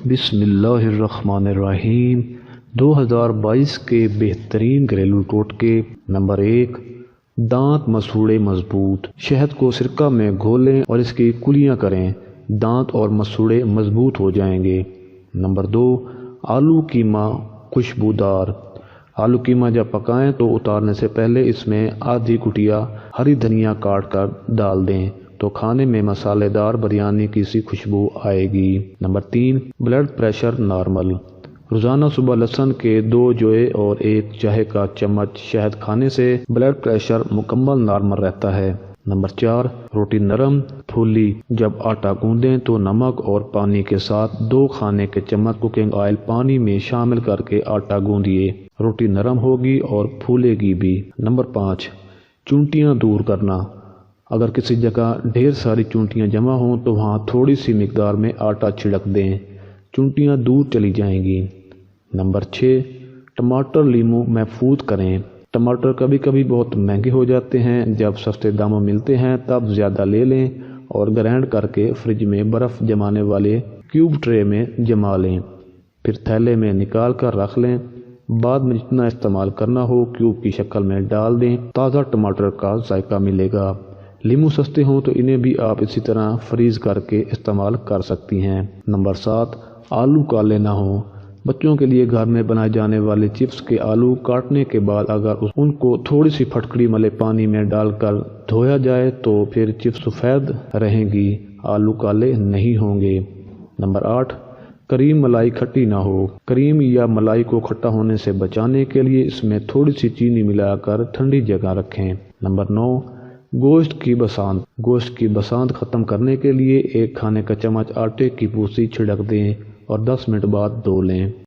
بسم اللہ الرحمن الرحیم 2022 کے بہترین گھریلو ٹوٹکے۔ نمبر 1، دانت مسوڑے مضبوط۔ شہد کو سرکہ میں گھولیں اور اس کی کلیاں کریں، دانت اور مسوڑے مضبوط ہو جائیں گے۔ نمبر 2، آلو قیمہ خوشبودار۔ آلو قیمہ جب پکائیں تو اتارنے سے پہلے اس میں آدھی کٹیا ہری دھنیا کاٹ کر ڈال دیں تو کھانے میں مسالے دار بریانی کی سی خوشبو آئے گی۔ Number 3، blood pressure normal. روزانہ صبح لہسن کے 2 جوئے اور 1 چائے کا چمچ شہد کھانے سے بلڈ پریشر مکمل نارمل رہتا ہے۔ نمبر 4، روٹی نرم پھولی۔ جب آٹا گوندیں تو نمک اور پانی کے ساتھ 2 کھانے کے چمچ کوکنگ آئل پانی میں شامل کر کے آٹا گوندیے، روٹی نرم ہوگی اور پھولے گی بھی۔ نمبر 5، چونٹیاں دور کرنا۔ اگر کسی جگہ ڈھیر ساری چونٹیاں جمع ہوں تو وہاں تھوڑی سی مقدار میں آٹا چھڑک دیں، چونٹیاں دور چلی جائیں گی۔ نمبر 6، ٹماٹر لیموں محفوظ کریں۔ ٹماٹر کبھی کبھی بہت مہنگے ہو جاتے ہیں، جب سستے داموں ملتے ہیں تب زیادہ لے لیں اور گرائنڈ کر کے فریج میں برف جمانے والے کیوب ٹرے میں جما لیں، پھر تھیلے میں نکال کر رکھ لیں۔ بعد میں جتنا استعمال کرنا ہو کیوب کی شکل میں ڈال دیں، تازہ ٹماٹر کا ذائقہ ملے گا۔ لیموں سستے ہوں تو انہیں بھی آپ اسی طرح فریز کر کے استعمال کر سکتی ہیں۔ نمبر 7، آلو کالے نہ ہوں۔ بچوں کے لیے گھر میں بنائے جانے والے چپس کے آلو کاٹنے کے بعد اگر ان کو تھوڑی سی پھٹکڑی ملے پانی میں ڈال کر دھویا جائے تو پھر چپس سفید رہیں گی، آلو کالے نہیں ہوں گے۔ نمبر 8، کریم ملائی کھٹی نہ ہو۔ کریم یا ملائی کو کھٹا ہونے سے بچانے کے لیے اس میں تھوڑی سی چینی ملا کر ٹھنڈی جگہ رکھیں۔ نمبر 9، گوشت کی بسانت۔ گوشت کی بسانت ختم کرنے کے لیے 1 کھانے کا چمچ آٹے کی بوسی چھڑک دیں اور 10 منٹ بعد دھو لیں۔